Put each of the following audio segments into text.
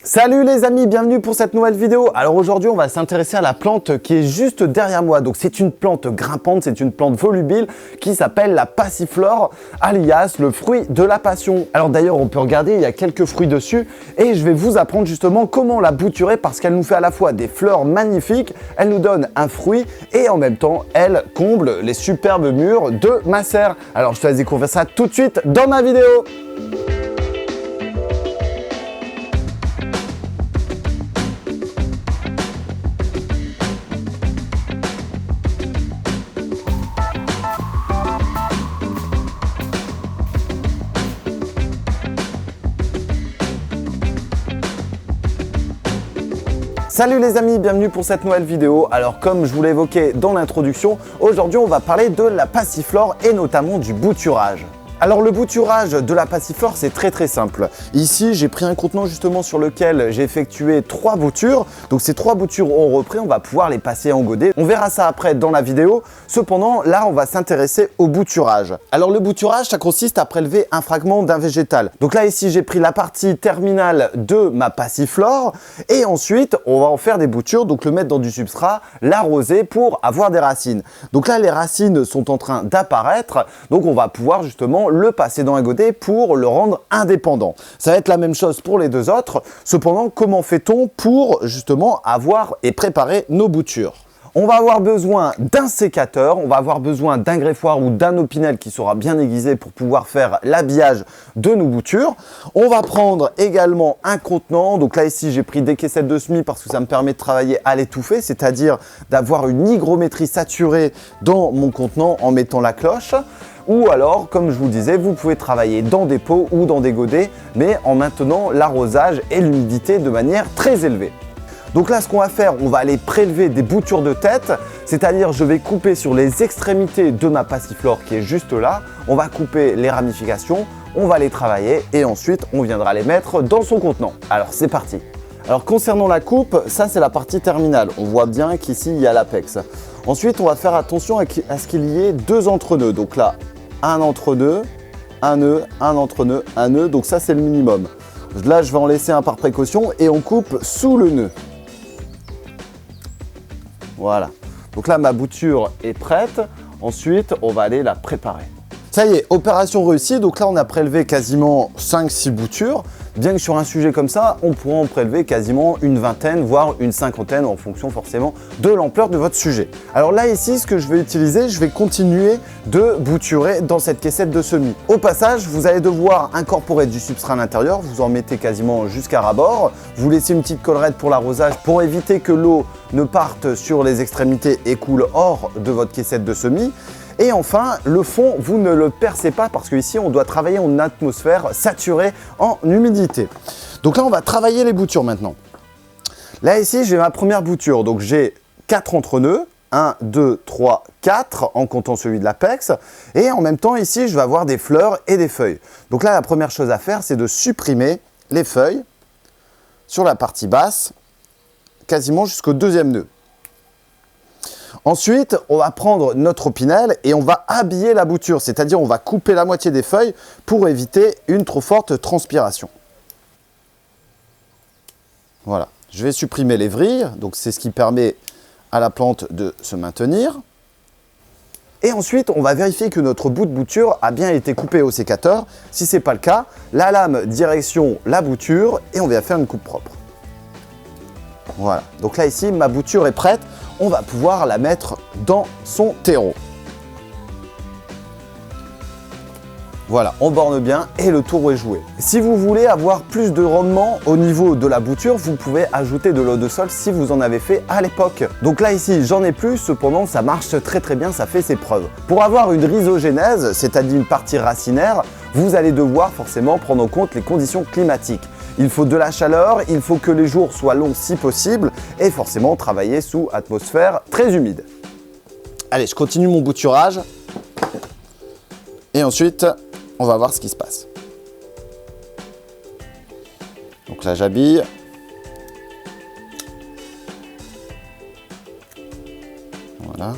Salut les amis, bienvenue pour cette nouvelle vidéo. Alors aujourd'hui, on va s'intéresser à la plante qui est juste derrière moi. Donc c'est une plante grimpante, c'est une plante volubile qui s'appelle la passiflore, alias le fruit de la passion. Alors d'ailleurs, on peut regarder, il y a quelques fruits dessus et je vais vous apprendre justement comment la bouturer parce qu'elle nous fait à la fois des fleurs magnifiques, elle nous donne un fruit et en même temps, elle comble les superbes murs de ma serre. Alors je te laisse découvrir ça tout de suite dans ma vidéo. Salut les amis, bienvenue pour cette nouvelle vidéo. Alors comme je vous l'ai évoqué dans l'introduction, aujourd'hui on va parler de la passiflore et notamment du bouturage. Alors le bouturage de la passiflore c'est très simple. Ici j'ai pris un contenant justement sur lequel j'ai effectué 3 boutures. Donc ces 3 boutures ont repris, on va pouvoir les passer en godet. On verra ça après dans la vidéo. Cependant là on va s'intéresser au bouturage. Alors le bouturage ça consiste à prélever un fragment d'un végétal. Donc là ici j'ai pris la partie terminale de ma passiflore et ensuite on va en faire des boutures. Donc le mettre dans du substrat, l'arroser pour avoir des racines. Donc là les racines sont en train d'apparaître. Donc on va pouvoir justement le passer dans un godet pour le rendre indépendant. Ça va être la même chose pour les deux autres. Cependant, comment fait-on pour justement avoir et préparer nos boutures ? On va avoir besoin d'un sécateur, on va avoir besoin d'un greffoir ou d'un opinel qui sera bien aiguisé pour pouvoir faire l'habillage de nos boutures. On va prendre également un contenant. Donc là ici j'ai pris des caissettes de semis parce que ça me permet de travailler à l'étouffée, c'est-à-dire d'avoir une hygrométrie saturée dans mon contenant en mettant la cloche. Ou alors, comme je vous disais, vous pouvez travailler dans des pots ou dans des godets, mais en maintenant l'arrosage et l'humidité de manière très élevée. Donc là, ce qu'on va faire, on va aller prélever des boutures de tête, c'est-à-dire je vais couper sur les extrémités de ma passiflore qui est juste là. On va couper les ramifications, on va les travailler et ensuite on viendra les mettre dans son contenant. Alors c'est parti. Alors concernant la coupe, ça c'est la partie terminale. On voit bien qu'ici il y a l'apex. Ensuite, on va faire attention à ce qu'il y ait 2 entre-nœuds. Donc là, un entre-nœud, un nœud, un entre-nœud, un nœud. Donc ça, c'est le minimum. Là, je vais en laisser un par précaution et on coupe sous le nœud. Voilà. Donc là, ma bouture est prête. Ensuite, on va aller la préparer. Ça y est, opération réussie. Donc là, on a prélevé quasiment 5-6 boutures. Bien que sur un sujet comme ça, on pourra en prélever quasiment une vingtaine, voire une cinquantaine en fonction forcément de l'ampleur de votre sujet. Alors là ici, ce que je vais utiliser, je vais continuer de bouturer dans cette caissette de semis. Au passage, vous allez devoir incorporer du substrat à l'intérieur, vous en mettez quasiment jusqu'à ras-bord. Vous laissez une petite collerette pour l'arrosage pour éviter que l'eau ne parte sur les extrémités et coule hors de votre caissette de semis. Et enfin, le fond, vous ne le percez pas parce qu'ici, on doit travailler en atmosphère saturée en humidité. Donc là, on va travailler les boutures maintenant. Là, ici, j'ai ma première bouture. Donc, j'ai 4 entre-nœuds. 1, 2, 3, 4 en comptant celui de l'apex. Et en même temps, ici, je vais avoir des fleurs et des feuilles. Donc là, la première chose à faire, c'est de supprimer les feuilles sur la partie basse, quasiment jusqu'au 2e nœud. Ensuite, on va prendre notre opinel et on va habiller la bouture, c'est-à-dire on va couper la moitié des feuilles pour éviter une trop forte transpiration. Voilà, je vais supprimer les vrilles, donc c'est ce qui permet à la plante de se maintenir. Et ensuite, on va vérifier que notre bout de bouture a bien été coupé au sécateur. Si ce n'est pas le cas, la lame direction la bouture et on va faire une coupe propre. Voilà, donc là ici, ma bouture est prête. On va pouvoir la mettre dans son terreau. Voilà, on borne bien et le tour est joué. Si vous voulez avoir plus de rendement au niveau de la bouture, vous pouvez ajouter de l'eau de sol si vous en avez fait à l'époque. Donc là ici, j'en ai plus, cependant ça marche très bien, ça fait ses preuves. Pour avoir une rhizogénèse, c'est-à-dire une partie racinaire, vous allez devoir forcément prendre en compte les conditions climatiques. Il faut de la chaleur, il faut que les jours soient longs si possible et forcément travailler sous atmosphère très humide. Allez, je continue mon bouturage et ensuite on va voir ce qui se passe. Donc là j'habille. Voilà.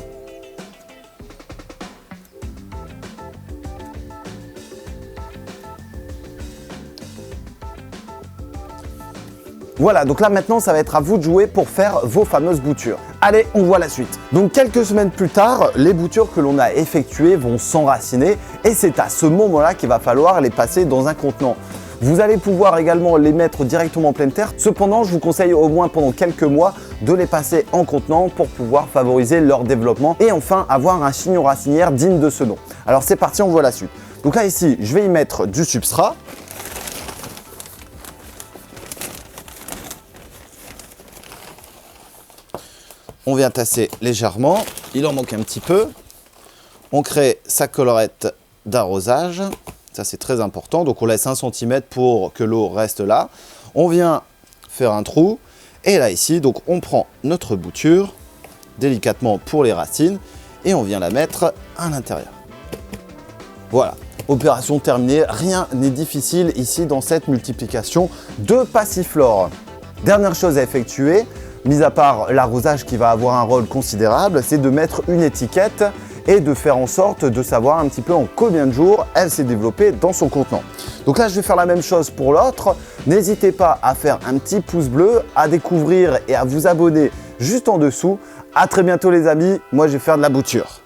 Voilà, donc là maintenant ça va être à vous de jouer pour faire vos fameuses boutures. Allez, on voit la suite. Donc quelques semaines plus tard, les boutures que l'on a effectuées vont s'enraciner et c'est à ce moment-là qu'il va falloir les passer dans un contenant. Vous allez pouvoir également les mettre directement en pleine terre. Cependant, je vous conseille au moins pendant quelques mois de les passer en contenant pour pouvoir favoriser leur développement et enfin avoir un chignon racinière digne de ce nom. Alors c'est parti, on voit la suite. Donc là ici, je vais y mettre du substrat. On vient tasser légèrement, il en manque un petit peu. On crée sa collerette d'arrosage. Ça, c'est très important. Donc, on laisse 1 cm pour que l'eau reste là. On vient faire un trou. Et là, ici, donc, on prend notre bouture délicatement pour les racines et on vient la mettre à l'intérieur. Voilà. Opération terminée. Rien n'est difficile ici dans cette multiplication de passiflore. Dernière chose à effectuer, mis à part l'arrosage qui va avoir un rôle considérable, c'est de mettre une étiquette et de faire en sorte de savoir un petit peu en combien de jours elle s'est développée dans son contenant. Donc là, je vais faire la même chose pour l'autre. N'hésitez pas à faire un petit pouce bleu, à découvrir et à vous abonner juste en dessous. À très bientôt les amis, moi je vais faire de la bouture.